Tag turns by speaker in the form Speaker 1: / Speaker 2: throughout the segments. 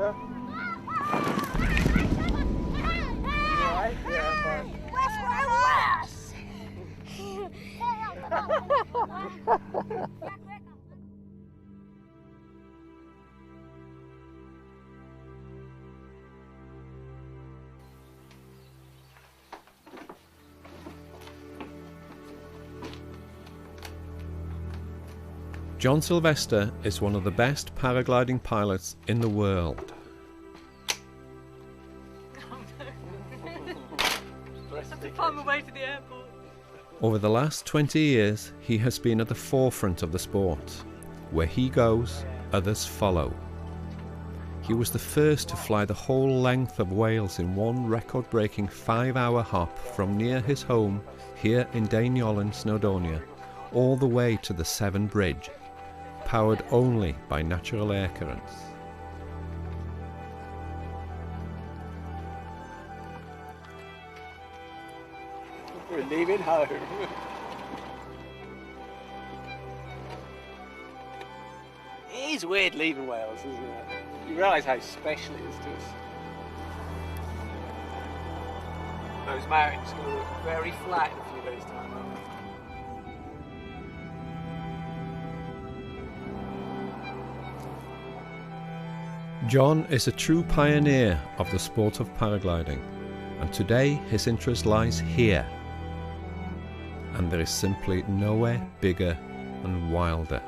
Speaker 1: Yeah. Right? Yeah, fine.
Speaker 2: John Silvester is one of the best paragliding pilots in the world.
Speaker 3: On the way to the airport.
Speaker 2: Over the last 20 years, he has been at the forefront of the sport. Where he goes, others follow. He was the first to fly the whole length of Wales in one record-breaking 5-hour hop from near his home here in Dainiolen, Snowdonia, all the way to the Severn Bridge, powered only by natural air currents.
Speaker 1: We're leaving home. It is weird leaving Wales, isn't it? You realise how special it is to us. Those mountains are going to look very flat in a few days' time, aren't they?
Speaker 2: John is a true pioneer of the sport of paragliding, and today his interest lies here. And there is simply nowhere bigger and wilder.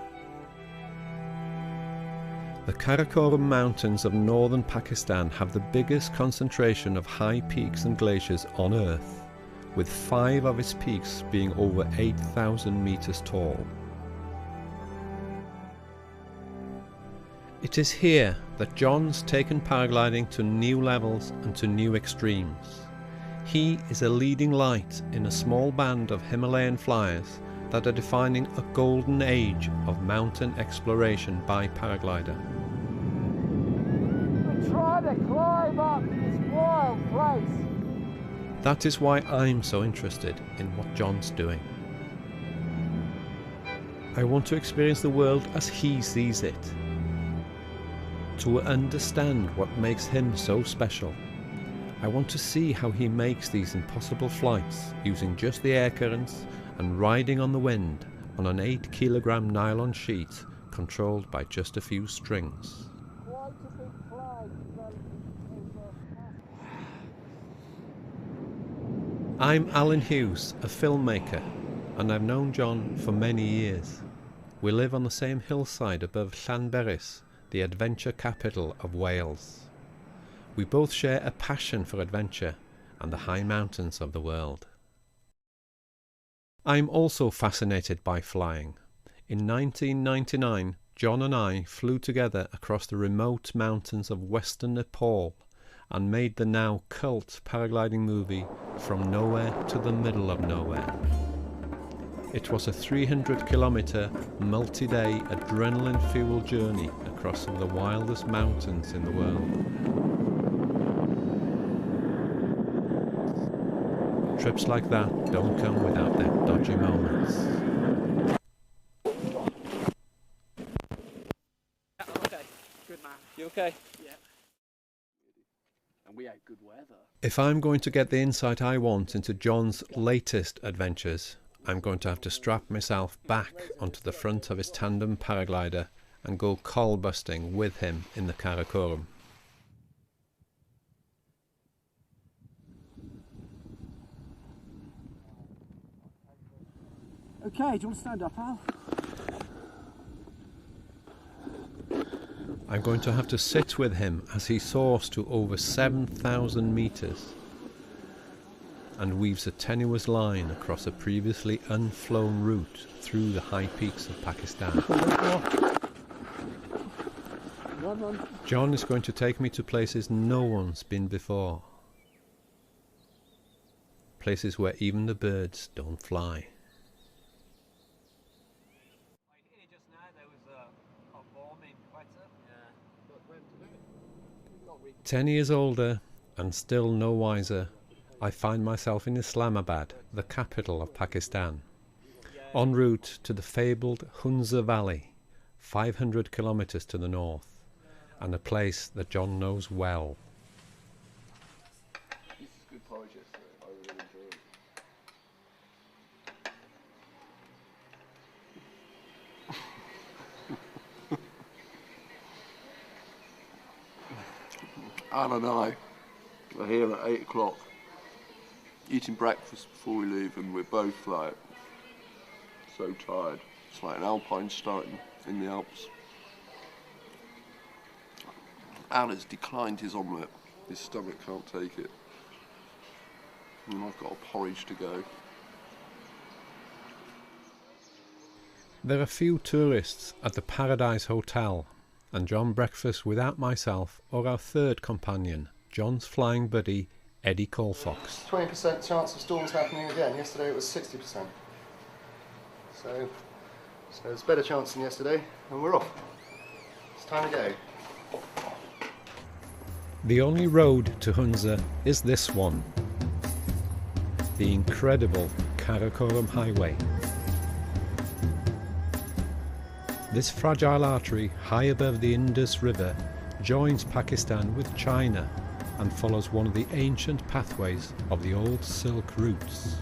Speaker 2: The Karakoram Mountains of northern Pakistan have the biggest concentration of high peaks and glaciers on Earth, with 5 of its peaks being over 8,000 meters tall. It is here that John's taken paragliding to new levels and to new extremes. He is a leading light in a small band of Himalayan flyers that are defining a golden age of mountain exploration by paraglider.
Speaker 1: We're trying to climb up this wild place.
Speaker 2: That is why I'm so interested in what John's doing. I want to experience the world as he sees it, to understand what makes him so special. I want to see how he makes these impossible flights using just the air currents and riding on the wind on an 8-kilogram nylon sheet controlled by just a few strings. I'm Alun Hughes, a filmmaker, and I've known John for many years. We live on the same hillside above Llanberis, the adventure capital of Wales. We both share a passion for adventure and the high mountains of the world. I'm also fascinated by flying. In 1999, John and I flew together across the remote mountains of western Nepal and made the now cult paragliding movie From Nowhere to the Middle of Nowhere. It was a 300-kilometer, multi-day, adrenaline-fueled journey across some of the wildest mountains in the world. Trips like that don't come without their dodgy moments.
Speaker 1: Okay, good man. You okay? Yeah. And we had good weather.
Speaker 2: If I'm going to get the insight I want into John's latest adventures, I'm going to have to strap myself back onto the front of his tandem paraglider and go coal busting with him in the Karakoram.
Speaker 1: Okay, do you want to stand up, Al?
Speaker 2: I'm going to have to sit with him as he soars to over 7,000 meters and weaves a tenuous line across a previously unflown route through the high peaks of Pakistan. John is going to take me to places no one's been before. Places where even the birds don't fly. 10 years older and still no wiser, I find myself in Islamabad, the capital of Pakistan, en route to the fabled Hunza Valley, 500 kilometers to the north, and a place that John knows well.
Speaker 4: This is good porridge yesterday. I really enjoyed it. Anne and I are here at 8 o'clock, eating breakfast before we leave, and we're both like so tired. It's like an alpine starting in the Alps. Al has declined his omelette. His stomach can't take it. And I've got a porridge to go.
Speaker 2: There are few tourists at the Paradise Hotel, and John breakfasts without myself or our third companion, John's flying buddy, Eddie Colfox.
Speaker 4: 20% chance of storms happening again. Yesterday it was 60%. So it's a better chance than yesterday, and we're off. It's time to go.
Speaker 2: The only road to Hunza is this one, the incredible Karakoram Highway. This fragile artery high above the Indus River joins Pakistan with China and follows one of the ancient pathways of the old Silk routes.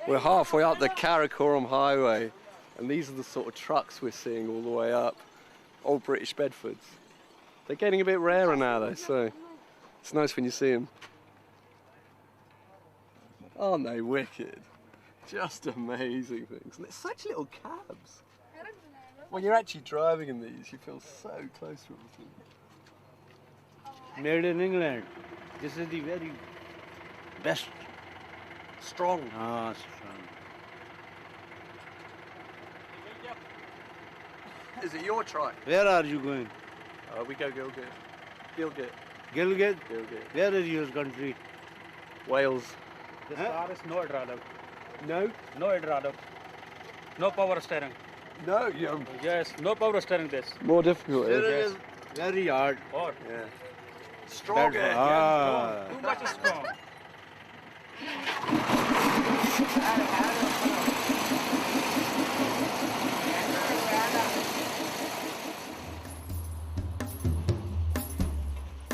Speaker 4: We're halfway up the Karakoram Highway, and these are the sort of trucks we're seeing all the way up. Old British Bedfords. They're getting a bit rarer now though, so it's nice when you see them. Aren't they wicked? Just amazing things. And they're such little cabs. When you're actually driving in these, you feel so close to everything.
Speaker 1: Made in England. This is the very best.
Speaker 4: Strong.
Speaker 1: Ah, strong.
Speaker 4: Is it your truck?
Speaker 1: Where are you going?
Speaker 4: We go Gilgit. Gilgit.
Speaker 1: Gilgit?
Speaker 4: Gilgit.
Speaker 1: Where is your country?
Speaker 4: Wales.
Speaker 5: This car is no hydraulic.
Speaker 4: No?
Speaker 5: No hydraulic. No power steering.
Speaker 4: No, you're
Speaker 5: Yes, no power steering this.
Speaker 4: more difficult.
Speaker 1: It
Speaker 4: Yes.
Speaker 1: is very hard.
Speaker 5: Or
Speaker 4: Yeah. Strong.
Speaker 1: Bedford. Ah.
Speaker 5: too much strong.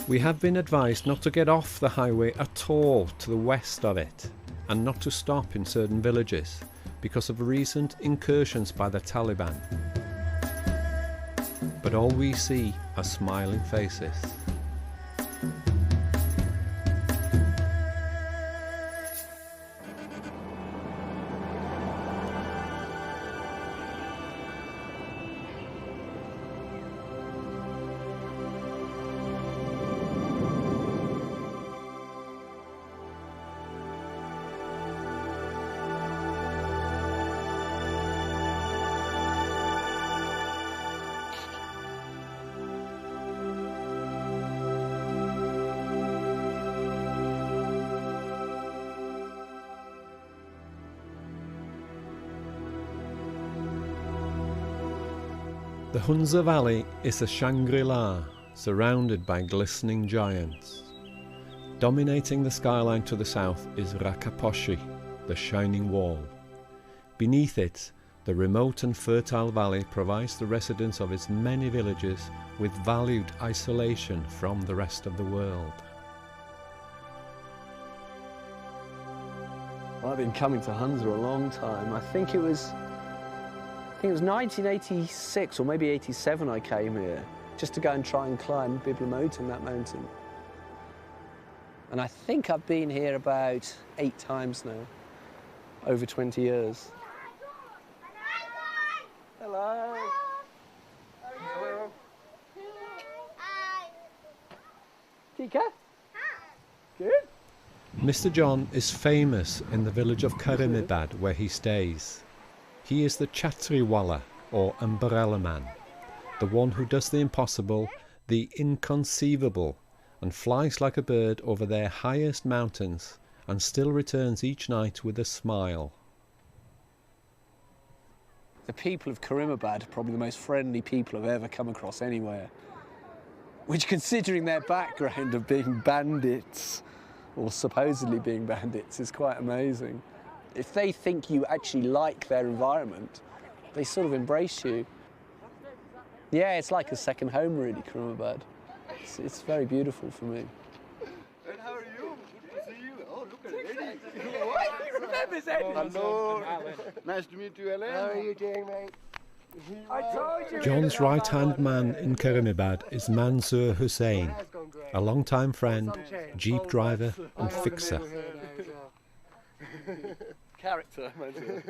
Speaker 2: We have been advised not to get off the highway at all to the west of it, and not to stop in certain villages because of recent incursions by the Taliban. But all we see are smiling faces. The Hunza Valley is a Shangri-La surrounded by glistening giants. Dominating the skyline to the south is Rakaposhi, the Shining Wall. Beneath it, the remote and fertile valley provides the residents of its many villages with valued isolation from the rest of the world.
Speaker 4: I've been coming to Hunza a long time. I think it was 1986 or maybe 87 I came here just to go and try and climb Biblamoten, that mountain. And I think I've been here about 8 times now, over 20 years. Hello. Hello. Tika? Good?
Speaker 2: Mr. John is famous in the village of Karimabad where he stays. He is the Chatriwala, or umbrella man, the one who does the impossible, the inconceivable, and flies like a bird over their highest mountains and still returns each night with a smile.
Speaker 4: The people of Karimabad are probably the most friendly people I've ever come across anywhere. Which, considering their background of being bandits, or supposedly being bandits, is quite amazing. If they think you actually like their environment, they sort of embrace you. Yeah, it's like a second home, really, Karimabad. It's very beautiful for me.
Speaker 6: And how are you? Good to see you. Oh, look at the lady.
Speaker 1: He remembers it.
Speaker 6: Hello. Nice to meet you, Ellen. How are you doing, mate?
Speaker 1: I told you.
Speaker 2: John's right-hand man in Karimabad is Mansoor Hussain, a long-time friend, jeep driver and fixer.
Speaker 1: Character, Mansoor.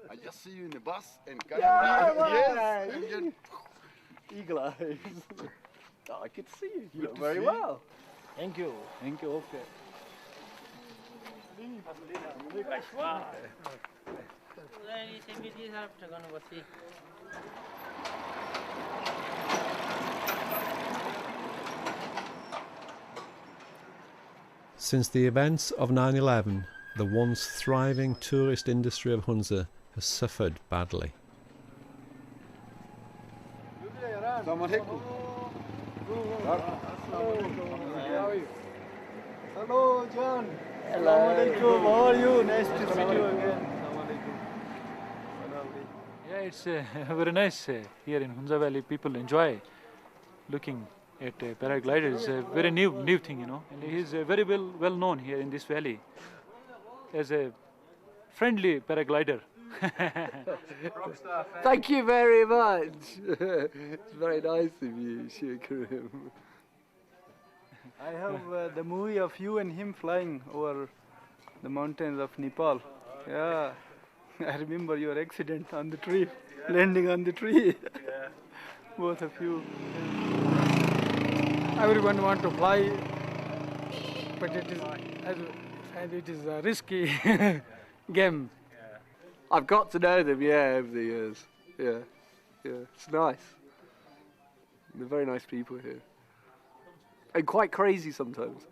Speaker 6: I just see you in the bus and
Speaker 1: Yeah,
Speaker 6: yes, and then
Speaker 1: Eagle eyes. Oh, I could see you. You look very well.
Speaker 5: Thank you. Thank you. Okay.
Speaker 2: Since the events of 9/11, the once thriving tourist industry of Hunza has suffered badly.
Speaker 5: Hello, John. Hello. How are you? Nice to meet you again. Yeah, it's very nice here in Hunza Valley. People enjoy looking at paraglider. It's a very new thing, you know. And he's very well known here in this valley as a friendly paraglider.
Speaker 1: Thank you very much. It's very nice of you, Shikarim.
Speaker 5: I have the movie of you and him flying over the mountains of Nepal. Yeah, I remember your accident on the tree, landing on the tree. Yeah. Both of you. Everyone want to fly, but it is a risky game.
Speaker 1: I've got to know them, yeah, over the years. Yeah, it's nice. They're very nice people here. And quite crazy sometimes.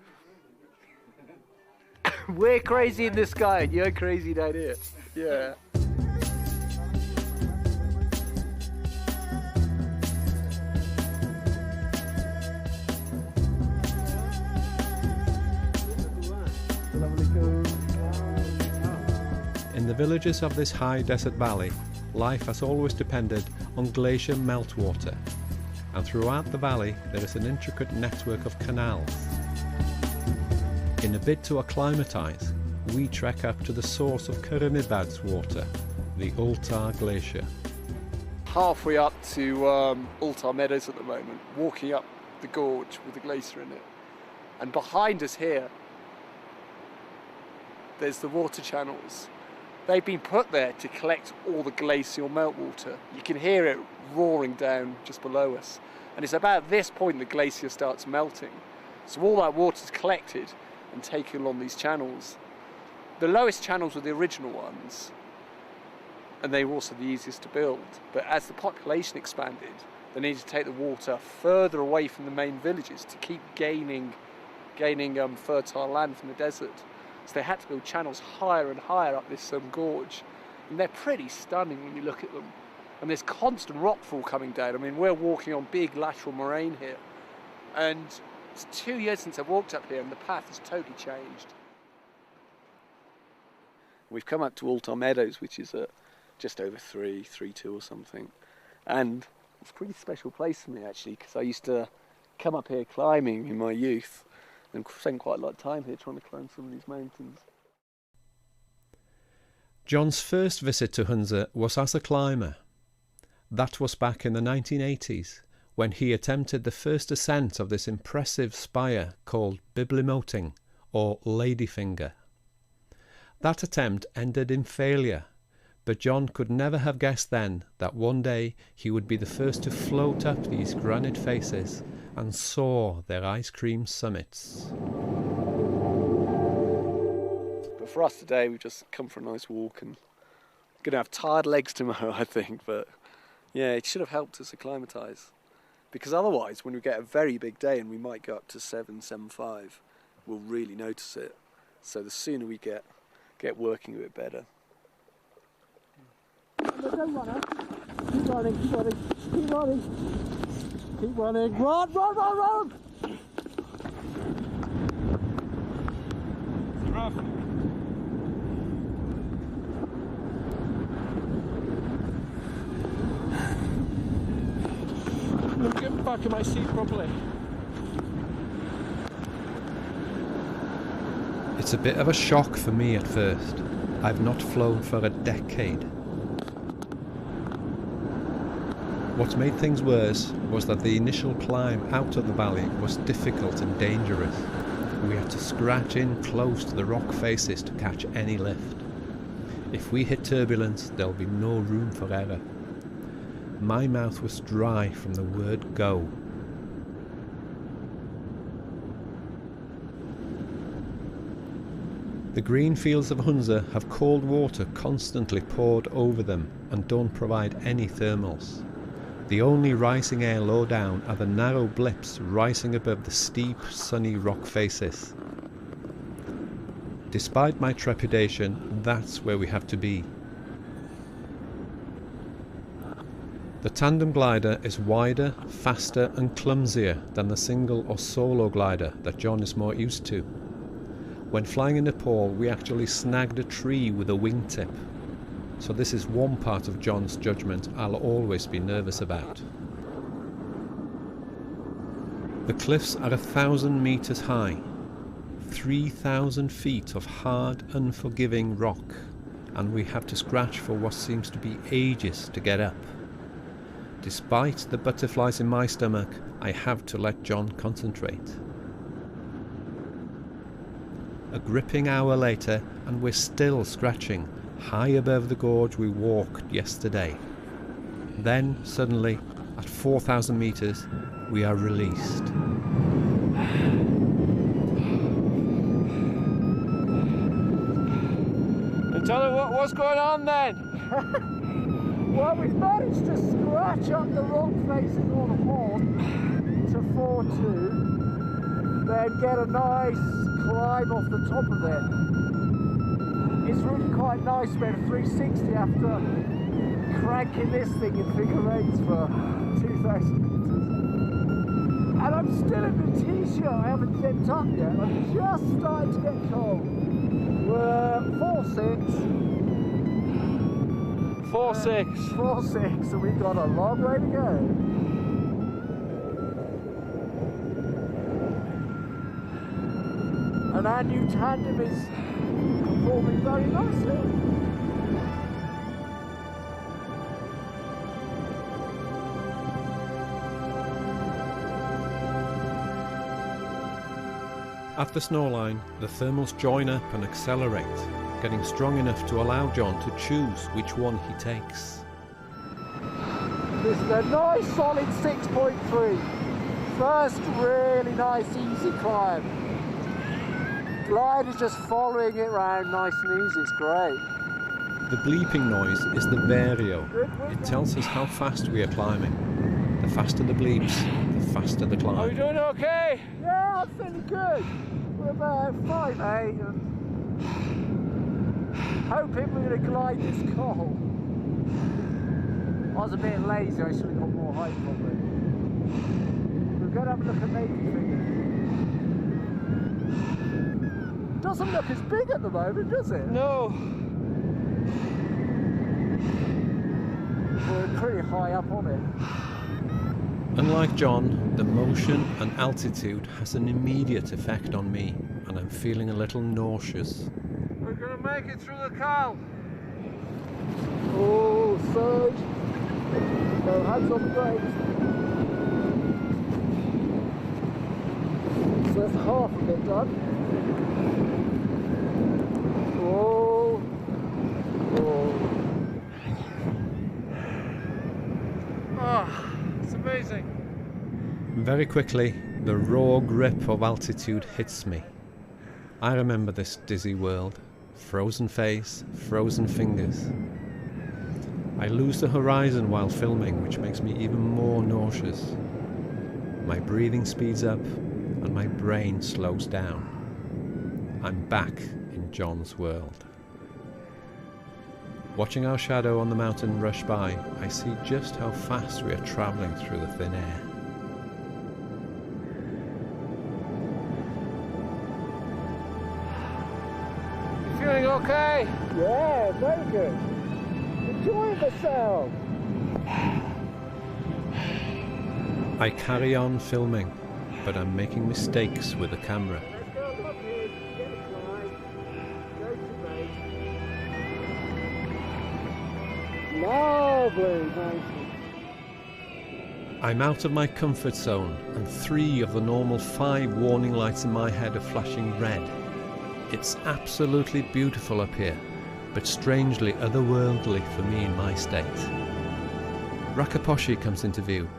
Speaker 1: We're crazy in the sky, and you're crazy down here. Yeah.
Speaker 2: In the villages of this high desert valley, life has always depended on glacier meltwater, and throughout the valley there is an intricate network of canals. In a bid to acclimatise, we trek up to the source of Karimabad's water, the Ultar Glacier.
Speaker 1: Halfway up to Ultar Meadows at the moment, walking up the gorge with the glacier in it. And behind us here, there's the water channels. They've been put there to collect all the glacial meltwater. You can hear it roaring down just below us. And it's about this point the glacier starts melting. So all that water is collected and taken along these channels. The lowest channels were the original ones, and they were also the easiest to build. But as the population expanded, they needed to take the water further away from the main villages to keep gaining fertile land from the desert. So they had to build channels higher and higher up this gorge. And they're pretty stunning when you look at them. And there's constant rockfall coming down. I mean, we're walking on big lateral moraine here. And it's 2 years since I walked up here and the path has totally changed. We've come up to Ultar Meadows, which is just over 3.2 or something. And it's a pretty special place for me, actually, because I used to come up here climbing in my youth and spend quite a lot of time here trying to climb some of these mountains.
Speaker 2: John's first visit to Hunza was as a climber. That was back in the 1980s, when he attempted the first ascent of this impressive spire called Biblimoting, or Ladyfinger. That attempt ended in failure, but John could never have guessed then that one day he would be the first to float up these granite faces and soar their ice cream summits.
Speaker 1: But for us today, we've just come for a nice walk and Gonna have tired legs tomorrow, I think, but yeah, it should have helped us acclimatise. Because otherwise, when we get a very big day and we might go up to 7.5, we'll really notice it. So the sooner we get working a bit better.
Speaker 4: Don't run out. Keep running, keep running, keep running. Keep running. Run, run, run, run!
Speaker 5: It's rough.
Speaker 4: Get back in my seat properly.
Speaker 2: It's a bit of a shock for me at first. I've not flown for a decade. What made things worse was that the initial climb out of the valley was difficult and dangerous. We had to scratch in close to the rock faces to catch any lift. If we hit turbulence, there'll be no room for error. My mouth was dry from the word go. The green fields of Hunza have cold water constantly poured over them and don't provide any thermals. The only rising air low down are the narrow blips rising above the steep, sunny rock faces. Despite my trepidation, that's where we have to be. The tandem glider is wider, faster and clumsier than the single or solo glider that John is more used to. When flying in Nepal, we actually snagged a tree with a wingtip. So this is one part of John's judgment I'll always be nervous about. The cliffs are 1,000 meters high, 3,000 feet of hard, unforgiving rock, and we have to scratch for what seems to be ages to get up. Despite the butterflies in my stomach, I have to let John concentrate. A gripping hour later, and we're still scratching, high above the gorge we walked yesterday. Then, suddenly, at 4,000 meters, we are released.
Speaker 1: And tell her what's going on then?
Speaker 4: Well, we've managed to scratch up the rock faces on the horn to 4.2, then get a nice climb off the top of it. It's really quite nice. We had a 360 after cranking this thing in figure eights for 2,000 meters. And I'm still in the t-shirt, I haven't zipped up yet. I'm just starting to get cold. We're 4.6.
Speaker 1: 4.6.
Speaker 4: 4.6, so we've got a long way to go. And our new tandem is performing very nicely.
Speaker 2: At the snowline, the thermals join up and accelerate, getting strong enough to allow John to choose which one he takes.
Speaker 4: This is a nice solid 6.3. First really nice easy climb. Glide is just following it round nice and easy, it's great.
Speaker 2: The bleeping noise is the vario. It tells us how fast we are climbing. The faster the bleeps, the faster the climb.
Speaker 1: Are we doing okay?
Speaker 4: Yeah, I'm feeling good. We're about 5.8 and hoping we're going to glide this col. I was a bit lazy, I should have got more height probably. We're going to have a look at maybe figure. Doesn't look as big at the moment, does it?
Speaker 1: No.
Speaker 4: We're pretty high up on it.
Speaker 2: Unlike John, the motion and altitude has an immediate effect on me, and I'm feeling a little nauseous.
Speaker 1: We're going to make it through the cow.
Speaker 4: Oh, surge. So hands on the brakes. So that's half of it done. Oh. Oh.
Speaker 1: Ah, it's amazing.
Speaker 2: Very quickly, the raw grip of altitude hits me. I remember this dizzy world. Frozen face, frozen fingers. I lose the horizon while filming, which makes me even more nauseous. My breathing speeds up and my brain slows down. I'm back in John's world. Watching our shadow on the mountain rush by, I see just how fast we are travelling through the thin air.
Speaker 1: You feeling okay?
Speaker 4: Yeah, very good. Enjoying myself.
Speaker 2: I carry on filming, but I'm making mistakes with the camera.
Speaker 4: Let's go up here, get a climb, go to base. Lovely mountain.
Speaker 2: I'm out of my comfort zone, and 3 of the normal 5 warning lights in my head are flashing red. It's absolutely beautiful up here, but strangely otherworldly for me in my state. Rakaposhi comes into view.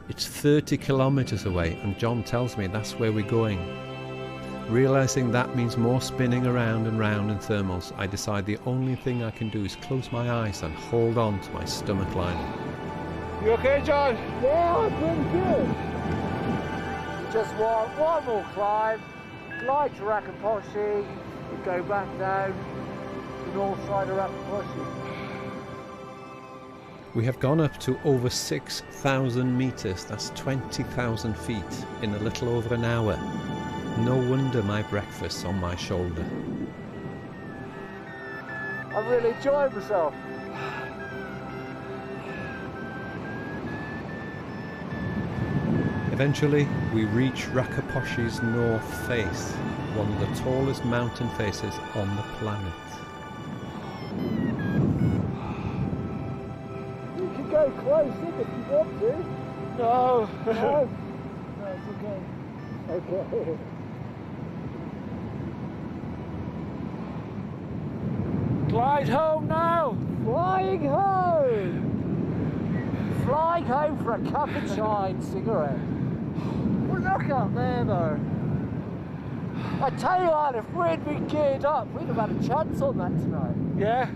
Speaker 2: It's 30 kilometers away, and John tells me that's where we're going. Realizing that means more spinning around and round in thermals, I decide the only thing I can do is close my eyes and hold on to my stomach lining.
Speaker 1: You okay, John?
Speaker 4: Yeah, I'm pretty good.
Speaker 1: Just one more climb, glide to Rakaposhi, and go back down the north side of Rakaposhi.
Speaker 2: We have gone up to over 6,000 meters, that's 20,000 feet, in a little over an hour. No wonder my breakfast's on my shoulder.
Speaker 1: I'm really enjoying myself.
Speaker 2: Eventually, we reach Rakaposhi's north face, one of the tallest mountain faces on the planet.
Speaker 4: You can go close in if you want to.
Speaker 1: No.
Speaker 4: No? No, it's okay. Okay.
Speaker 1: Glide home now.
Speaker 4: Flying home!
Speaker 1: Flying home for a cup of chai and cigarette. Well, look up there though. I tell you what, if we'd been geared up, we'd have had a chance on that tonight. Yeah?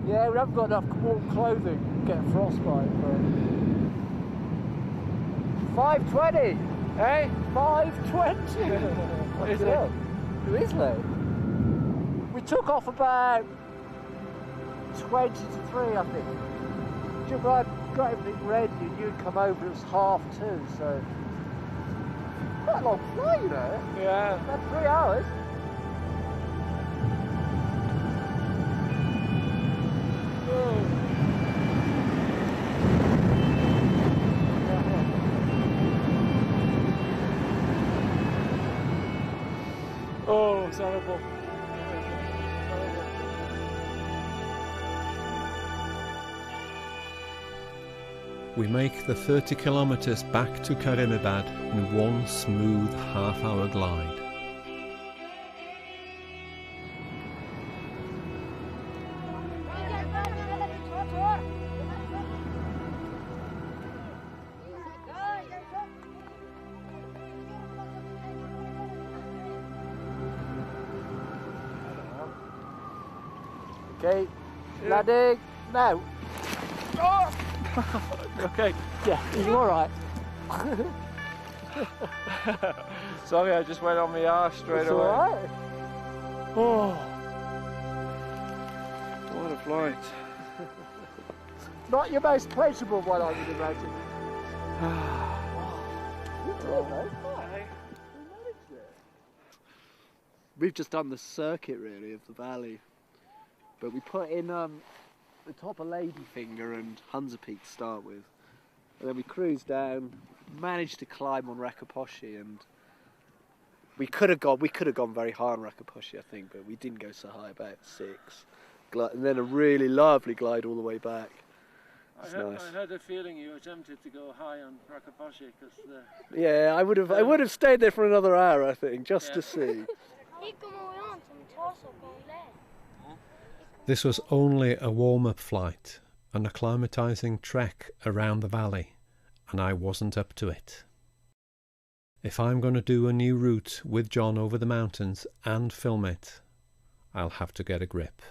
Speaker 1: Yeah, we haven't got enough warm clothing to get a frostbite, but... 5:20, eh? 5:20.
Speaker 4: Is it?
Speaker 1: Who is late? We took off about 20 to 3, I think. Jim, I got everything ready and you'd come over, it was 2:30, so... Quite a long flight, you know? Yeah. About 3 hours. Oh, it's horrible.
Speaker 2: We make the 30 kilometers back to Karimabad in one smooth half-hour glide.
Speaker 1: Okay, landing now. Oh! Okay. Yeah, you alright?
Speaker 6: Sorry, I just went on my arse straight
Speaker 1: It's
Speaker 6: away.
Speaker 1: alright.
Speaker 6: Oh, what a flight.
Speaker 1: Not your most pleasurable one, I would imagine. We've just done the circuit really of the valley, but we put in the top of Ladyfinger and Hunza Peak to start with, and then we cruised down, managed to climb on Rakaposhi, and we could have gone very high on Rakaposhi, I think, but we didn't go so high, about 6, and then a really lovely glide all the way back.
Speaker 7: I had a feeling you were tempted to go high on Rakaposhi because
Speaker 1: Yeah, I would have stayed there for another hour, I think, just to see.
Speaker 2: This was only a warm-up flight, an acclimatizing trek around the valley, and I wasn't up to it. If I'm going to do a new route with John over the mountains and film it, I'll have to get a grip.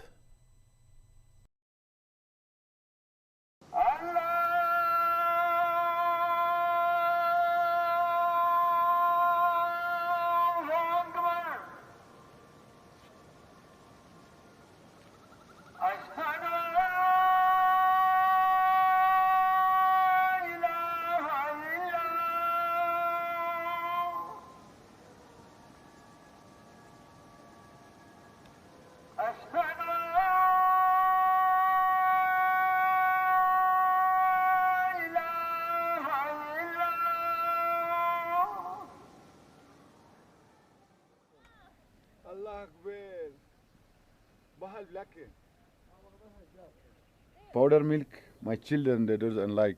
Speaker 6: Powder milk, my children, they don't like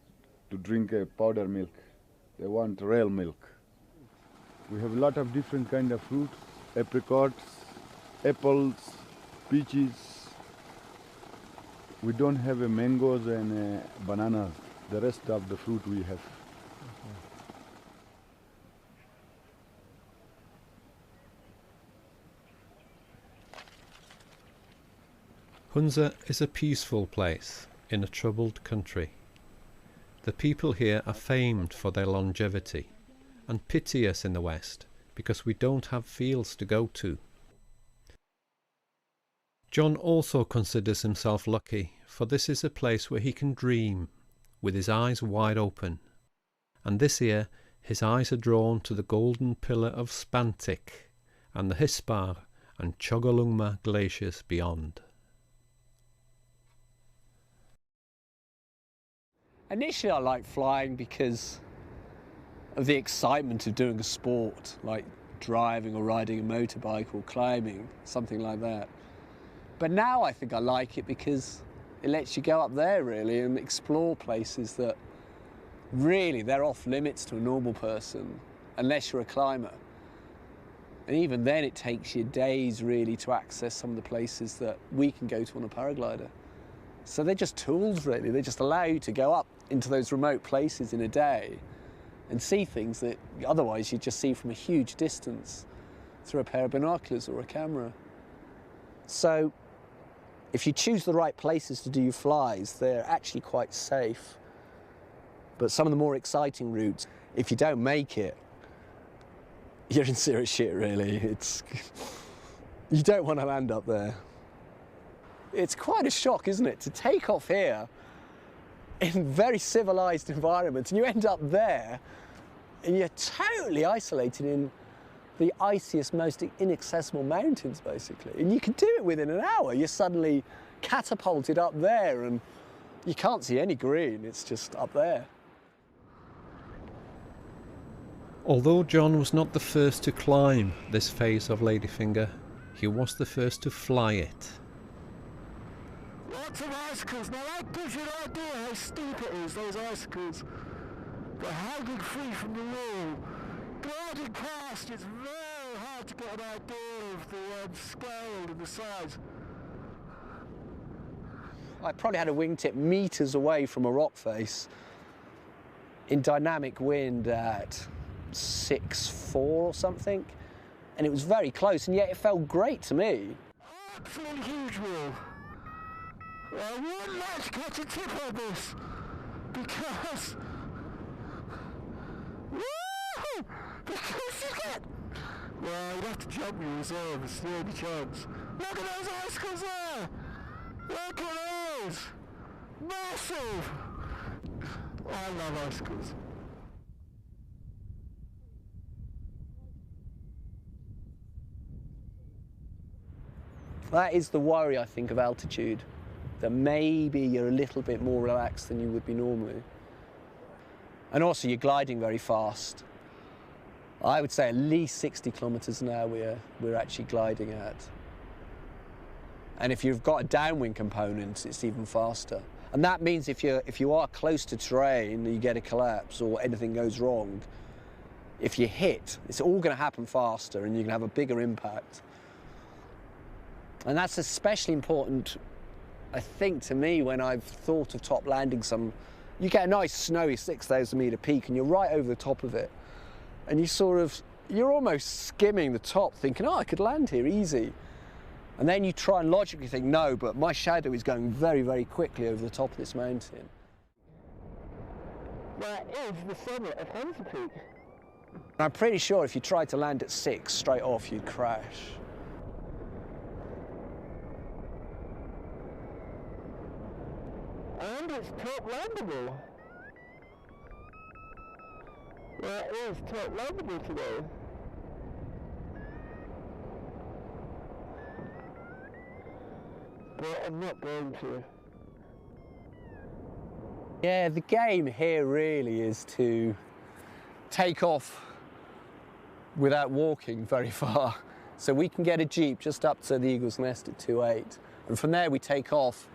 Speaker 6: to drink powder milk. They want real milk. We have a lot of different kind of fruits, apricots, apples, peaches. We don't have mangoes and bananas. The rest of the fruit we have.
Speaker 2: Hunza is a peaceful place in a troubled country. The people here are famed for their longevity and pity us in the West because we don't have fields to go to. John also considers himself lucky, for this is a place where he can dream with his eyes wide open. And this year his eyes are drawn to the golden pillar of Spantik and the Hispar and Chogolungma glaciers beyond.
Speaker 4: Initially I liked flying because of the excitement of doing a sport, like driving or riding a motorbike or climbing, something like that. But now I think I like it because it lets you go up there really and explore places that really they're off limits to a normal person unless you're a climber. And even then it takes you days really to access some of the places that we can go to on a paraglider. So they're just tools really, they just allow you to go up into those remote places in a day and see things that otherwise you'd just see from a huge distance through a pair of binoculars or a camera. So if you choose the right places to do your flies, they're actually quite safe. But some of the more exciting routes, if you don't make it, you're in serious shit really. You don't want to land up there. It's quite a shock, isn't it, to take off here in very civilized environments and you end up there and you're totally isolated in the iciest, most inaccessible mountains, basically. And you can do it within an hour. You're suddenly catapulted up there and you can't see any green, it's just up there.
Speaker 2: Although John was not the first to climb this phase of Ladyfinger, he was the first to fly it.
Speaker 8: Lots of icicles. Now that gives you an idea how steep it is, those icicles. They're hanging free from the wall. Gliding past, it's very hard to get an idea of the scale and the size.
Speaker 4: I probably had a wingtip meters away from a rock face in dynamic wind at 6'4" or something. And it was very close, and yet it felt great to me.
Speaker 8: Absolutely huge wall. I wouldn't like to catch a tip on this because you get, well, you'd have to jump your reserve, it's the only chance. Look at those icicles there! Look at those! Massive! I love icicles.
Speaker 4: That is the worry, I think, of altitude. That maybe you're a little bit more relaxed than you would be normally. And also you're gliding very fast. I would say at least 60 kilometers an hour we're actually gliding at. And if you've got a downwind component, it's even faster. And that means if you are close to terrain, you get a collapse or anything goes wrong, if you hit, it's all going to happen faster and you're going to have a bigger impact. And that's especially important, I think, to me when I've thought of top landing some. You get a nice snowy 6,000 metre peak and you're right over the top of it. And you're almost skimming the top thinking, oh, I could land here easy. And then you try and logically think, no, but my shadow is going very, very quickly over the top of this mountain.
Speaker 8: That is the summit of Hunza Peak.
Speaker 4: I'm pretty sure if you tried to land at 6 straight off, you'd crash.
Speaker 8: And it's top landable. That is top landable today. But I'm not going to.
Speaker 4: Yeah, the game here really is to take off without walking very far. So we can get a Jeep just up to the Eagle's Nest at 2.8, And from there we take off,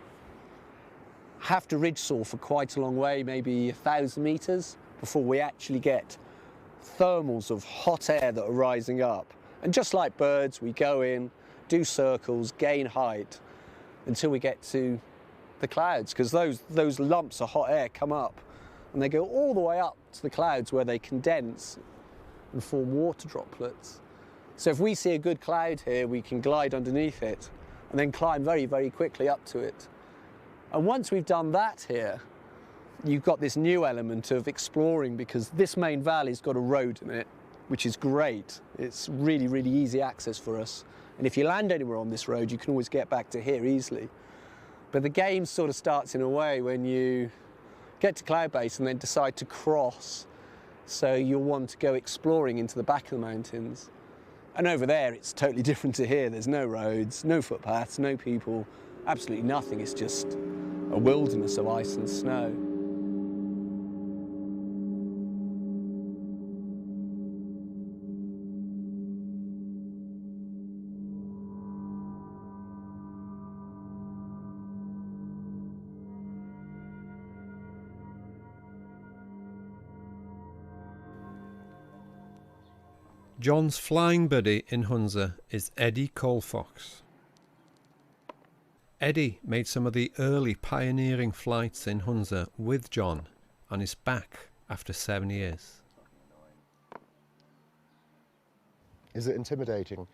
Speaker 4: have to ridge soar for quite a long way, maybe 1,000 meters, before we actually get thermals of hot air that are rising up. And just like birds, we go in, do circles, gain height, until we get to the clouds, because those lumps of hot air come up and they go all the way up to the clouds where they condense and form water droplets. So if we see a good cloud here, we can glide underneath it and then climb very, very quickly up to it. And once we've done that here, you've got this new element of exploring, because this main valley's got a road in it, which is great. It's really, really easy access for us. And if you land anywhere on this road, you can always get back to here easily. But the game sort of starts in a way when you get to cloud base and then decide to cross. So you'll want to go exploring into the back of the mountains. And over there, it's totally different to here. There's no roads, no footpaths, no people, absolutely nothing. It's just a wilderness of ice and snow.
Speaker 2: John's flying buddy in Hunza is Eddie Colfox. Eddie made some of the early pioneering flights in Hunza with John and is back after 7 years.
Speaker 9: Is it intimidating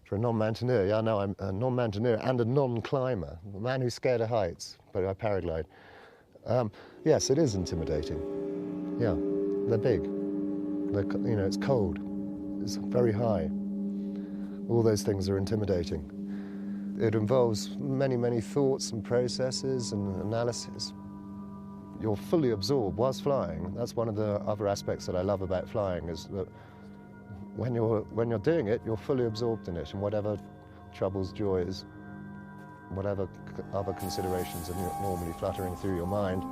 Speaker 9: for a non-mountaineer? Yeah, no, I'm a non-mountaineer and a non-climber, a man who's scared of heights, but I paraglide. Yes, it is intimidating. Yeah, they're big. You know, it's cold. It's very high. All those things are intimidating. It involves many, many thoughts and processes and analysis. You're fully absorbed whilst flying. That's one of the other aspects that I love about flying, is that when you're doing it, you're fully absorbed in it, and whatever troubles, joys, whatever other considerations are normally fluttering through your mind,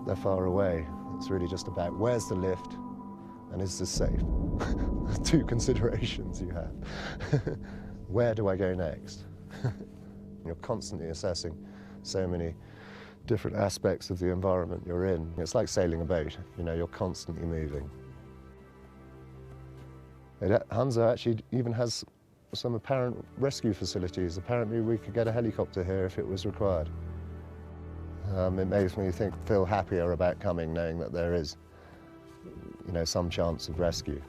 Speaker 9: they're far away. It's really just about where's the lift and is this safe? Two considerations you have. Where do I go next? You're constantly assessing so many different aspects of the environment you're in. It's like sailing a boat, you know, you're constantly moving. Hunza actually even has some apparent rescue facilities. Apparently we could get a helicopter here if it was required. It makes me feel happier about coming, knowing that there is, you know, some chance of rescue.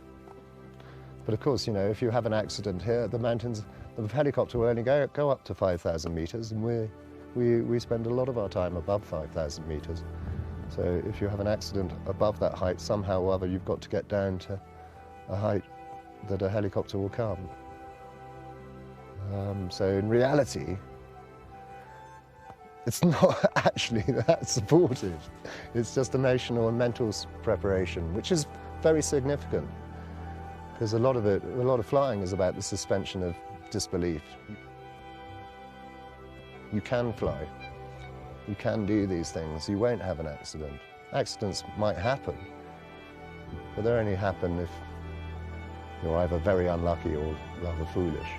Speaker 9: But of course, you know, if you have an accident here, the mountains, the helicopter will only go up to 5,000 meters, and we spend a lot of our time above 5,000 meters. So if you have an accident above that height, somehow or other you've got to get down to a height that a helicopter will come. So in reality, it's not actually that supportive. It's just emotional and mental preparation, which is very significant, because a lot of flying is about the suspension of disbelief. You can fly. You can do these things. You won't have an accident. Accidents might happen, but they only happen if you're either very unlucky or rather foolish.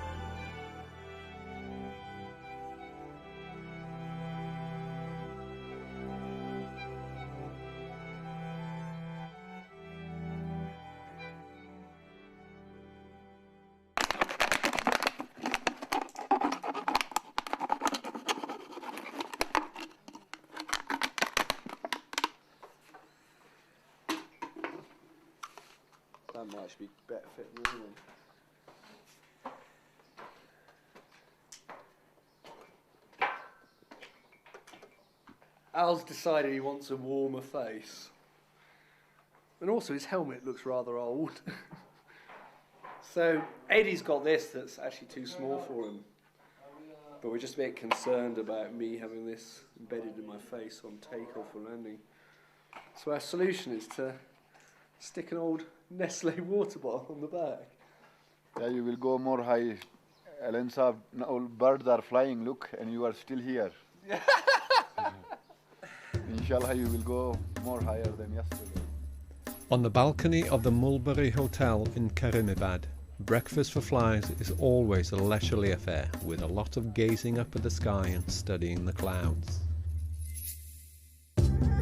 Speaker 4: That might be better fit than this one. Al's decided he wants a warmer face. And also his helmet looks rather old. So Eddie's got this that's actually too small for him. But we're just a bit concerned about me having this embedded in my face on takeoff or landing. So our solution is to stick an old Nestle water bottle on the back.
Speaker 6: Yeah, you will go more high. Alan Saab, all birds are flying, look, and you are still here. Inshallah, you will go more higher than yesterday.
Speaker 2: On the balcony of the Mulberry Hotel in Karimabad, breakfast for flies is always a leisurely affair, with a lot of gazing up at the sky and studying the clouds.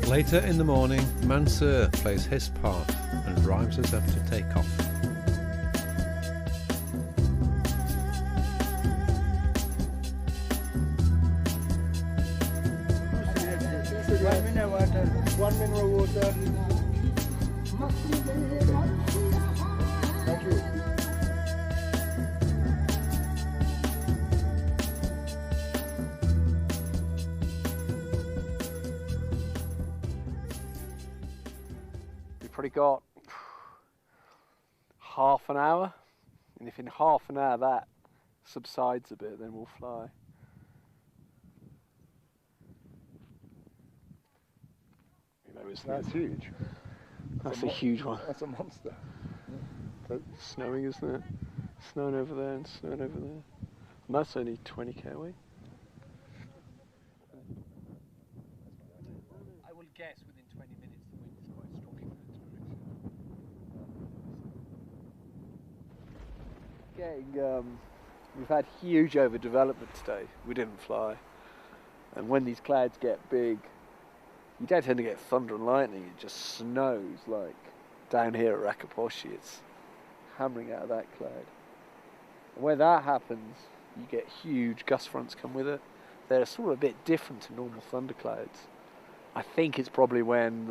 Speaker 2: Later in the morning, Mansur plays his part and drives us up to take off.
Speaker 8: One mineral water. Thank you.
Speaker 1: We've probably got half an hour, and if in half an hour that subsides a bit, then we'll fly.
Speaker 6: That's huge.
Speaker 1: That's a huge one.
Speaker 6: That's a monster.
Speaker 1: But it's snowing, isn't it? Snowing over there and snowing over there. And that's only 20k away. I will guess within 20 minutes the wind is quite strong in that direction. We've had huge overdevelopment today. We didn't fly. And when these clouds get big, you don't tend to get thunder and lightning, it just snows like down here at Rakaposhi. It's hammering out of that cloud. And when that happens, you get huge gust fronts come with it. They're sort of a bit different to normal thunderclouds. I think it's probably when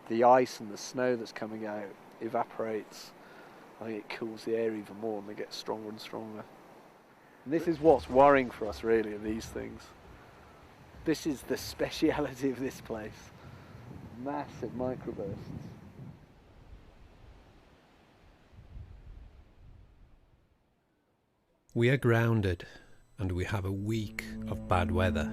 Speaker 1: the ice and the snow that's coming out evaporates. I think it cools the air even more and they get stronger and stronger. And this is what's worrying for us really, of these things. This is the speciality of this place. Massive microbursts.
Speaker 2: We are grounded, and we have a week of bad weather.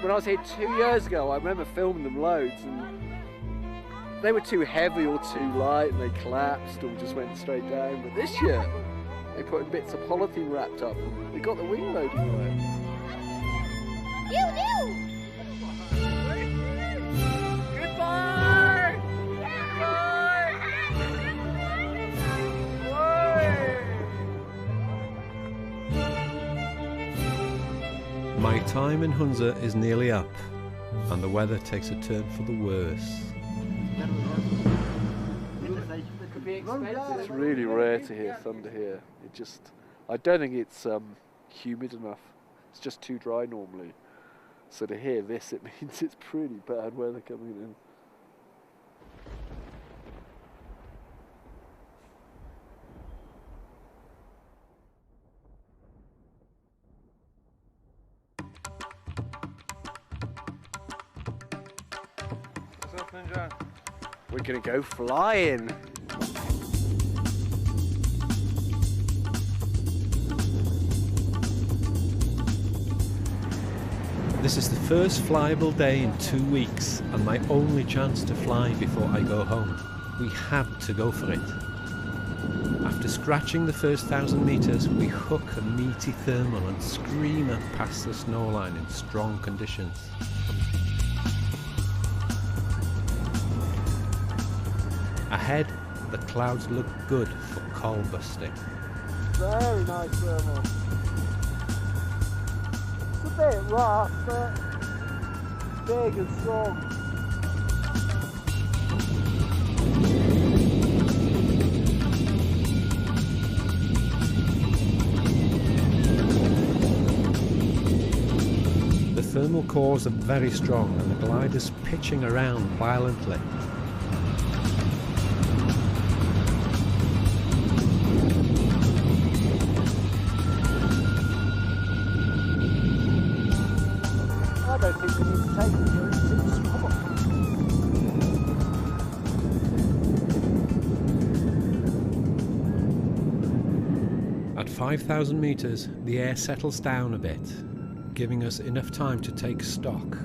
Speaker 1: When I was here 2 years ago, I remember filming them loads, and they were too heavy or too light, and they collapsed or just went straight down. But this year, they put in bits of polythene wrapped up, and they got the wing loading right. Goodbye!
Speaker 2: My time in Hunza is nearly up, and the weather takes a turn for the worse.
Speaker 1: It's really rare to hear thunder here. I don't think it's humid enough. It's just too dry normally. So to hear this, it means it's pretty bad weather coming in. We're gonna go flying.
Speaker 2: This is the first flyable day in 2 weeks, and my only chance to fly before I go home. We had to go for it. After scratching the first 1,000 meters, we hook a meaty thermal and scream up past the snowline in strong conditions. Ahead, the clouds look good for coal busting.
Speaker 1: Very nice thermal. It's a bit rough, but big and strong.
Speaker 2: The thermal cores are very strong and the glider's pitching around violently. At 5,000 metres, the air settles down a bit, giving us enough time to take stock.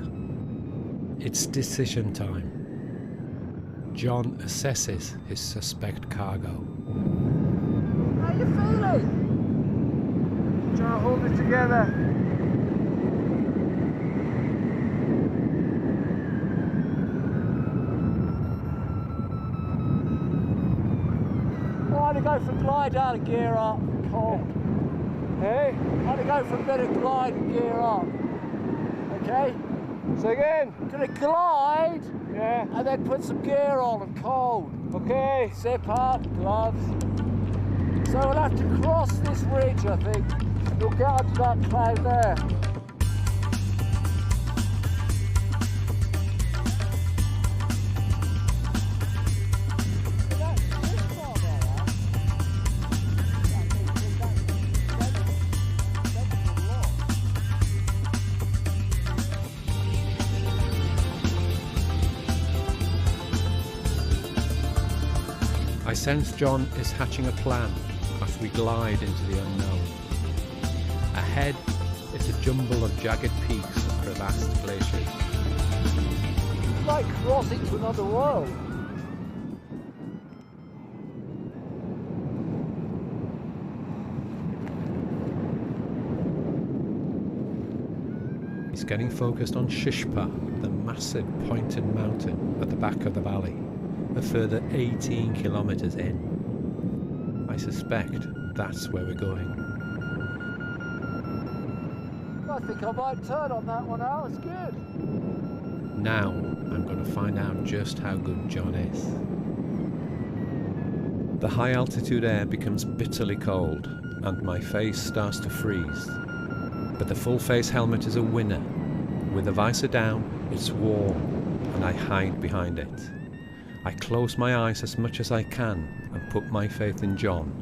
Speaker 2: It's decision time. John assesses his suspect cargo.
Speaker 1: How you feeling? Trying to hold it together. I had to go from glide down and gear up. Cold. Hey? I had to go from a bit of glide and gear up. Okay?
Speaker 7: So again?
Speaker 1: Gonna glide.
Speaker 7: Yeah.
Speaker 1: And then put some gear on and cold.
Speaker 7: Okay.
Speaker 1: Zip up, gloves. So we'll have to cross this ridge, I think. And we'll get onto that cloud there.
Speaker 2: I sense John is hatching a plan as we glide into the unknown. Ahead is a jumble of jagged peaks and crevassed glaciers.
Speaker 1: It's like crossing to another world.
Speaker 2: He's getting focused on Shishpa, the massive pointed mountain at the back of the valley, a further 18 kilometres in. I suspect that's where we're going.
Speaker 1: I think I might turn on that one out, it's good.
Speaker 2: Now I'm going to find out just how good John is. The high altitude air becomes bitterly cold and my face starts to freeze. But the full face helmet is a winner. With the visor down, it's warm and I hide behind it. I close my eyes as much as I can and put my faith in John.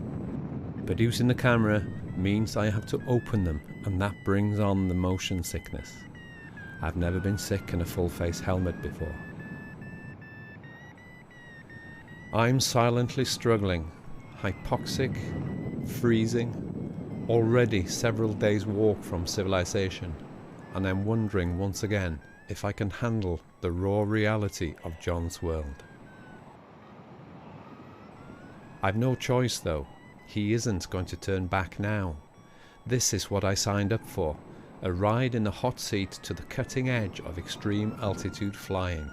Speaker 2: But using the camera means I have to open them, and that brings on the motion sickness. I've never been sick in a full face helmet before. I'm silently struggling, hypoxic, freezing, already several days' walk from civilization, and I'm wondering once again if I can handle the raw reality of John's world. I've no choice though. He isn't going to turn back now. This is what I signed up for, a ride in the hot seat to the cutting edge of extreme altitude flying.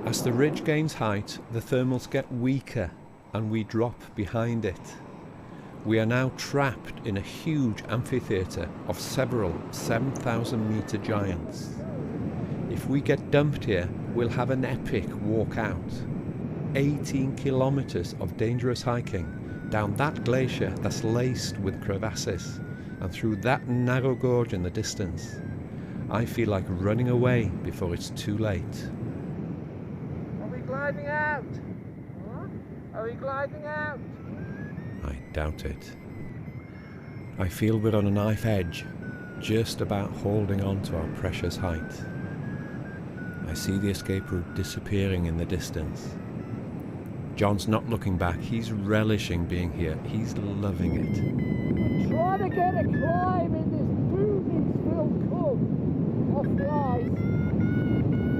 Speaker 2: As the ridge gains height, the thermals get weaker and we drop behind it. We are now trapped in a huge amphitheatre of several 7,000 metre giants. If If we get dumped here, we'll have an epic walk out. 18 kilometers of dangerous hiking down that glacier that's laced with crevasses and through that narrow gorge in the distance. I feel like running away before it's too late.
Speaker 8: Are we gliding out? Are we gliding out?
Speaker 2: I doubt it. I feel we're on a knife edge, just about holding on to our precious height. I see the escape route disappearing in the distance. John's not looking back, he's relishing being here, he's loving it.
Speaker 8: I'm trying to get a climb in this booming film off the ice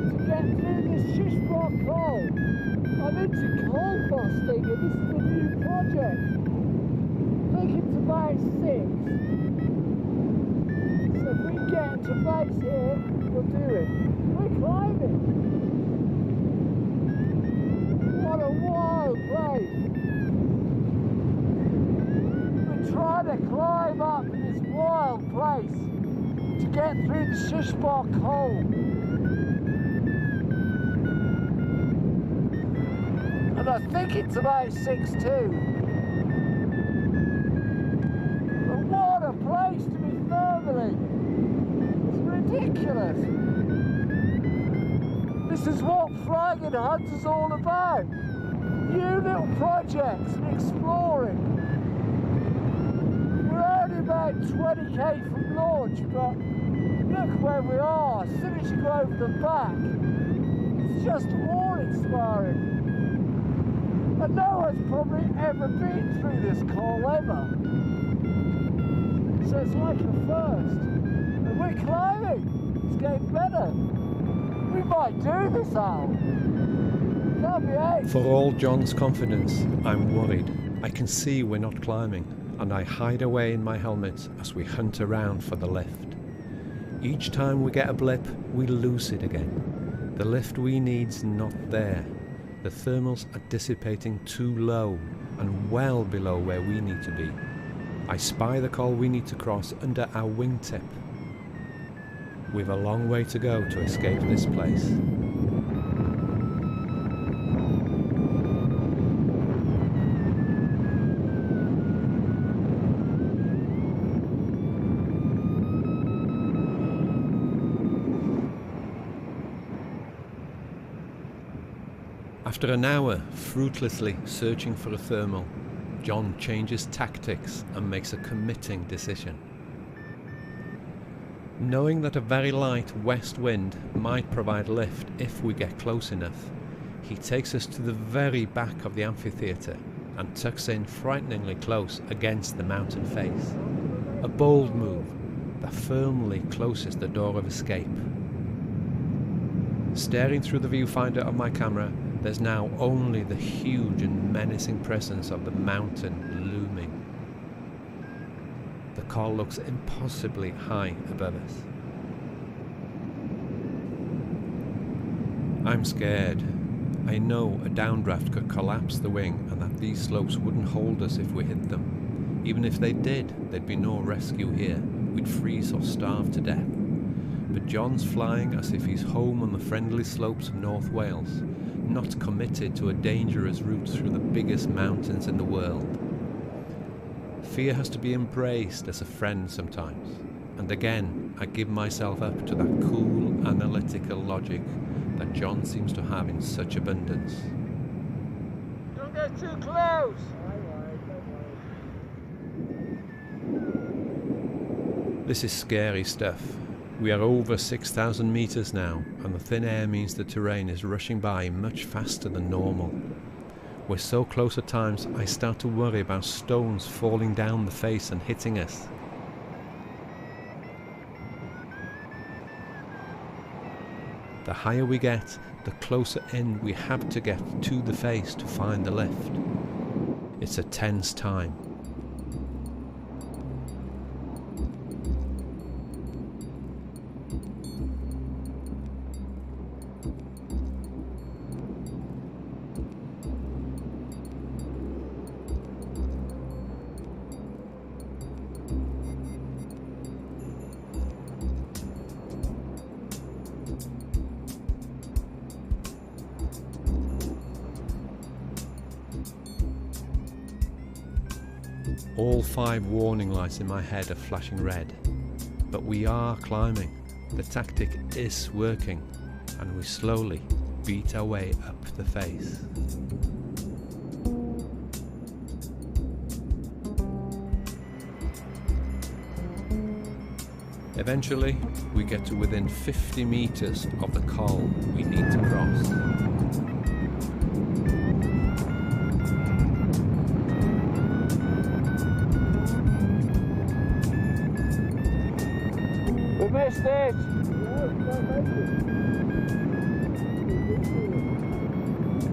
Speaker 8: to get through this shish rock hole. I'm into coal busting and this is a new project. I think it's about 6. So if we get to base here, we'll do it. We're climbing. What a wild place. We're trying to climb up this wild place to get through the Shishbok hole. And I think it's about 6 too. But what a place to be thermally. It's ridiculous. This is what flying in Hunza is all about. New little projects and exploring. We're only about 20k from launch, but look where we are. As soon as you go over the back, it's just awe-inspiring. And no one's probably ever been through this coal ever. So it's like a first. And we're climbing. It's getting better. We might do this, Al. That'll be it.
Speaker 2: For all John's confidence, I'm worried. I can see we're not climbing, and I hide away in my helmet as we hunt around for the lift. Each time we get a blip, we lose it again. The lift we need's not there. The thermals are dissipating too low and well below where we need to be. I spy the col we need to cross under our wingtip. We've a long way to go to escape this place. After an hour fruitlessly searching for a thermal, John changes tactics and makes a committing decision. Knowing that a very light west wind might provide lift if we get close enough, he takes us to the very back of the amphitheatre and tucks in frighteningly close against the mountain face. A bold move that firmly closes the door of escape. Staring through the viewfinder of my camera, there's now only the huge and menacing presence of the mountain looming. The col looks impossibly high above us. I'm scared. I know a downdraft could collapse the wing and that these slopes wouldn't hold us if we hit them. Even if they did, there'd be no rescue here. We'd freeze or starve to death. But John's flying as if he's home on the friendly slopes of North Wales, not committed to a dangerous route through the biggest mountains in the world. Fear has to be embraced as a friend sometimes, and again I give myself up to that cool, analytical logic that John seems to have in such abundance.
Speaker 8: Don't get too close!
Speaker 2: This is scary stuff. We are over 6,000 meters now, and the thin air means the terrain is rushing by much faster than normal. We're so close at times, I start to worry about stones falling down the face and hitting us. The higher we get, the closer in we have to get to the face to find the lift. It's a tense time. All 5 warning lights in my head are flashing red. But we are climbing. The tactic is working, and we slowly beat our way up the face. Eventually, we get to within 50 meters of the col we need to cross.
Speaker 8: We missed it!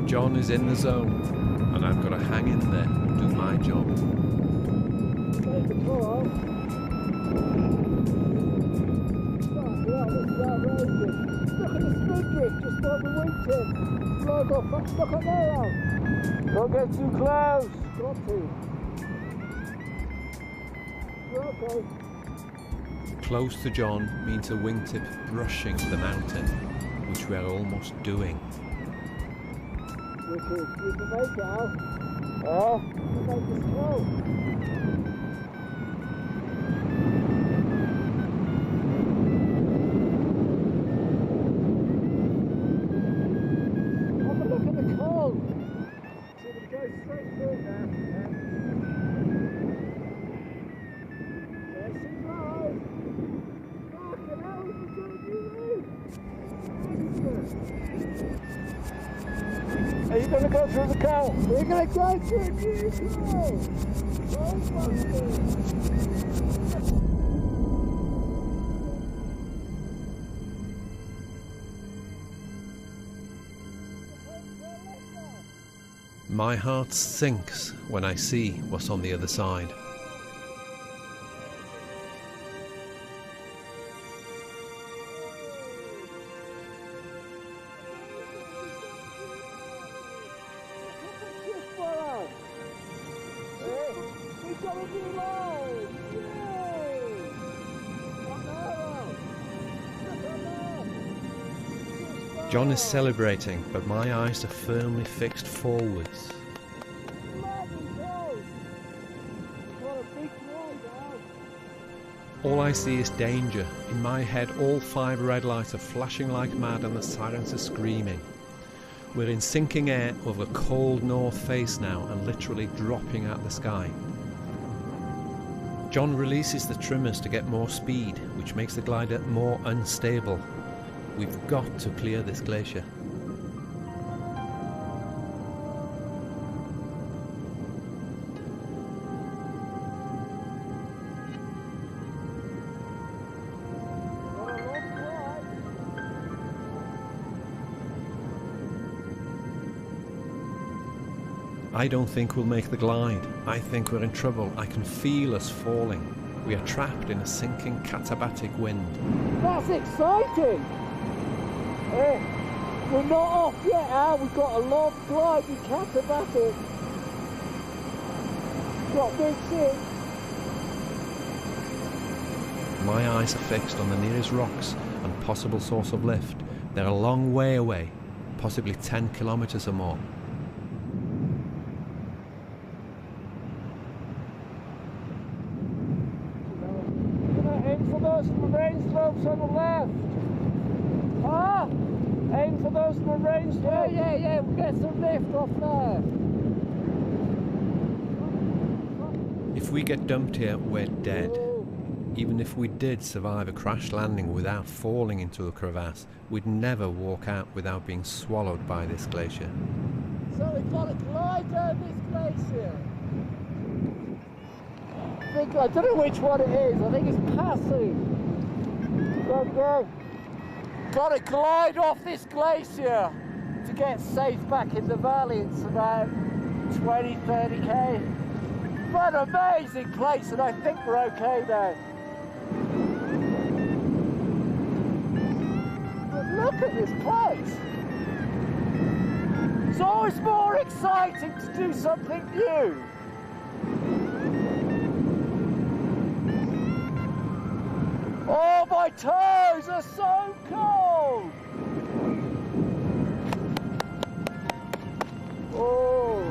Speaker 2: John is in the zone, and I've got to hang in there and do my job.
Speaker 8: Look at the snowdrift just by the wingtip. Look up there. Don't get too close. Got to. You're okay.
Speaker 2: Close to John means a wingtip brushing the mountain, which we are almost doing.
Speaker 8: Wicked. You can make it out. Oh, you can make this close. Are you going to go through the cow? We're going to go through the
Speaker 2: My heart sinks when I see what's on the other side. John is celebrating, but my eyes are firmly fixed forwards. All I see is danger. In my head, all 5 red lights are flashing like mad and the sirens are screaming. We're in sinking air over a cold north face now and literally dropping out the sky. John releases the trimmers to get more speed, which makes the glider more unstable. We've got to clear this glacier. I don't think we'll make the glide. I think we're in trouble. I can feel us falling. We are trapped in a sinking katabatic wind.
Speaker 8: That's exciting! We're not off yet, Al. We've got a long glide in Katabatic. Got big shit.
Speaker 2: My eyes are fixed on the nearest rocks and possible source of lift. They're a long way away, possibly 10 kilometers or more.
Speaker 8: Aim for those rain slopes on the left. Ah! Aim for those rain slopes. Yeah. We'll get some lift off there.
Speaker 2: If we get dumped here, we're dead. Even if we did survive a crash landing without falling into a crevasse, we'd never walk out without being swallowed by this glacier.
Speaker 8: So we've got to glide down this glacier. I don't know which one it is. I think it's Passu. Go. Got to glide off this glacier to get safe back in the valley. It's about 20-30k. But an amazing place, and I think we're okay now. But look at this place. It's always more exciting to do something new. Oh, my toes are so cold! Oh!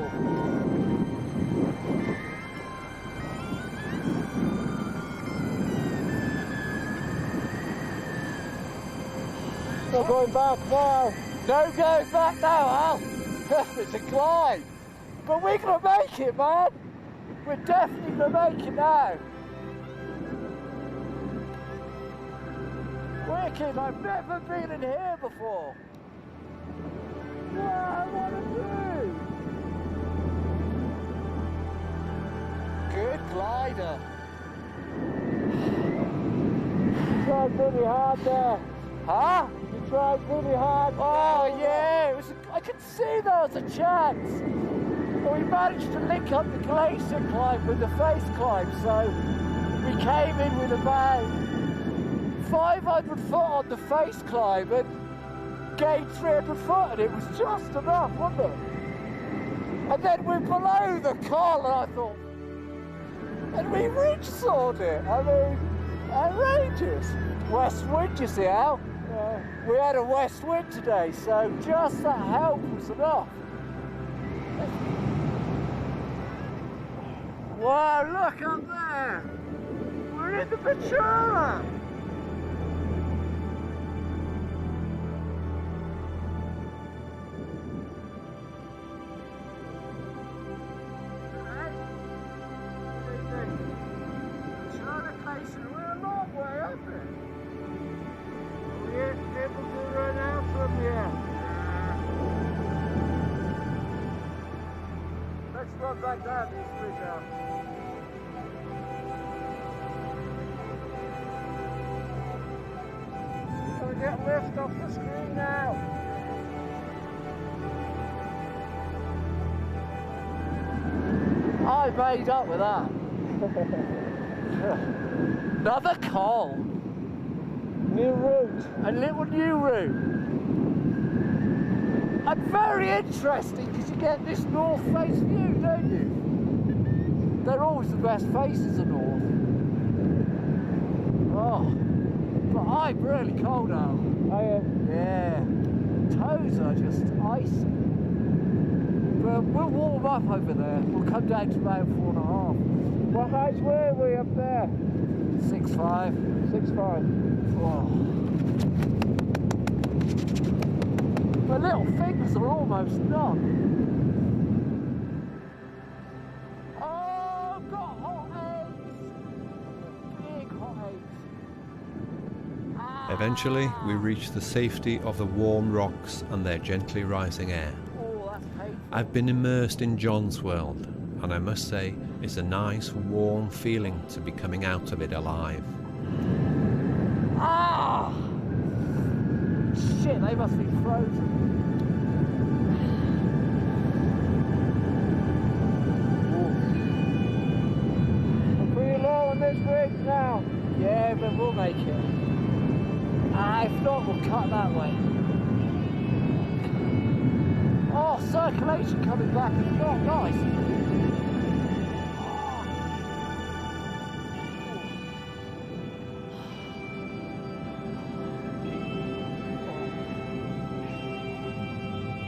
Speaker 1: Not going back now. No going back now, Al. It's a climb. But we're going to make it, man. We're definitely going to make it now. Wicked, I've never been in here before. Wow, what a view! Good glider. You tried really hard there. Huh? You tried really hard. Oh yeah, I could see there was a chance. But we managed to link up the glacier climb with the face climb, so we came in with about 500 foot on the face climb and gained 300 foot, and it was just enough, wasn't it? And then we're below the col, and I thought, and we ridge sawed it. I mean, outrageous. West wind, you see, Al? We had a west wind today, so just that help was enough. Wow, look up there! We're in the Ventura! We're a long way up it. We're able to run out from here. Let's run back down this bridge out. We're going to get lift off the screen now. I made up with that. Another col. New route. A little new route. And very interesting because you get this north face view, don't you? They're always the best faces of north. Oh, but I'm really cold now. Oh yeah. Toes are just icy. But we'll warm up over there. We'll come down to about 4.5. What height were we up there? 6'5". 6'5". Oh. My little fingers are almost numb. Oh, I've got hot eggs. Big hot eggs.
Speaker 2: Eventually, we reach the safety of the warm rocks and their gently rising air.
Speaker 1: Oh, that's painful.
Speaker 2: I've been immersed in John's world, and I must say, it's a nice, warm feeling to be coming out of it alive.
Speaker 1: Ah! Shit, they must be frozen. We're pretty low on this bridge now. Yeah, but we'll make it. If not, we'll cut that way. Oh, circulation coming back is not nice.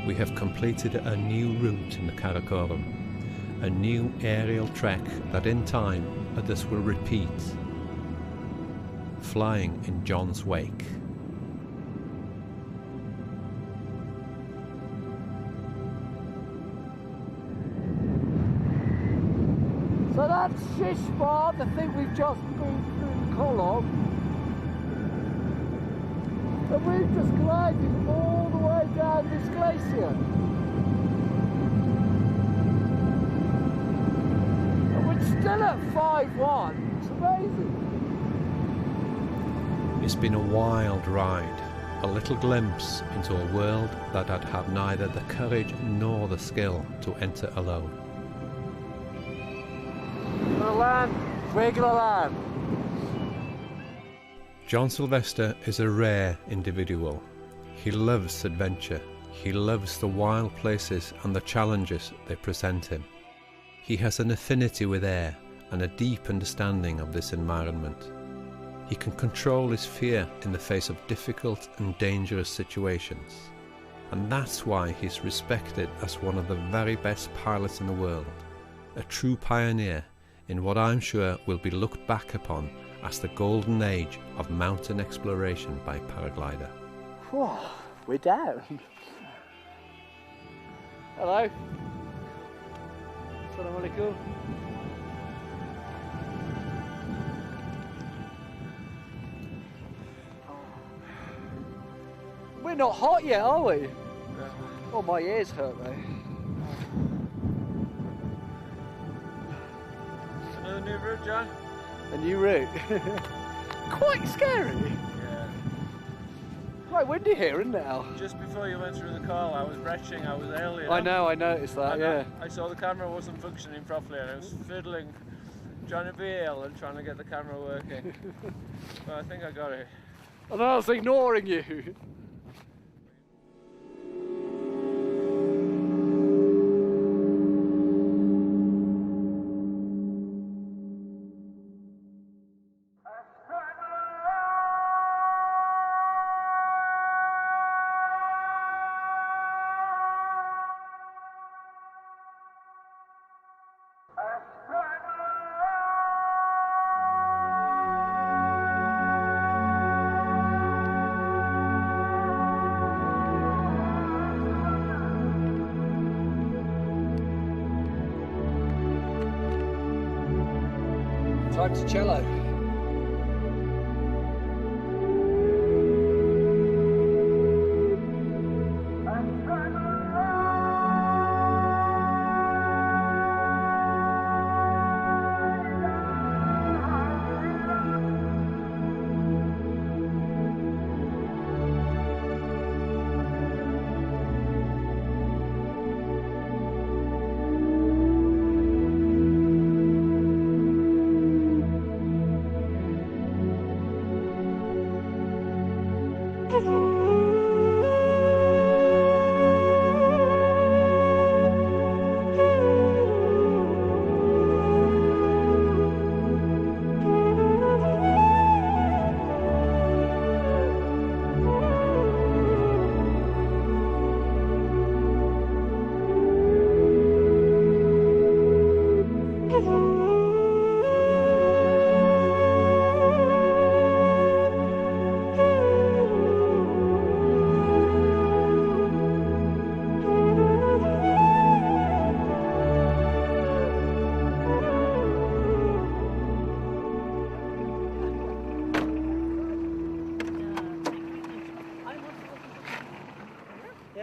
Speaker 2: We have completed a new route in the Karakoram, a new aerial trek that in time others will repeat, flying in John's wake.
Speaker 1: So that's Shish Bar, the thing we've just been through the col of. And we've just glided all the way down this glacier. And we're still at 5'1". It's amazing.
Speaker 2: It's been a wild ride, a little glimpse into a world that had had neither the courage nor the skill to enter alone.
Speaker 1: We're gonna land. We're gonna land.
Speaker 2: John Silvester is a rare individual. He loves adventure. He loves the wild places and the challenges they present him. He has an affinity with air and a deep understanding of this environment. He can control his fear in the face of difficult and dangerous situations. And that's why he's respected as one of the very best pilots in the world. A true pioneer in what I'm sure will be looked back upon as the golden age of mountain exploration by paraglider.
Speaker 4: Whew, we're down. Hello. Assalamu alaikum. We're not hot yet, are we? Oh, my ears hurt though.
Speaker 7: Another new route, John?
Speaker 4: A new route. Quite scary.
Speaker 7: Yeah.
Speaker 4: Quite windy here, isn't it, Al?
Speaker 7: Just before you went through the call, I was retching, I was early.
Speaker 4: I know, I noticed that,
Speaker 7: and
Speaker 4: yeah.
Speaker 7: I saw the camera wasn't functioning properly and I was fiddling, trying to be ill and trying to get the camera working. But I think I got it.
Speaker 4: And I was ignoring you. Time to cello.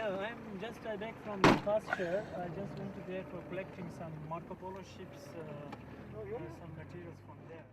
Speaker 5: I'm just back from the pasture. I just went to there for collecting some Marco Polo ships, some materials from there.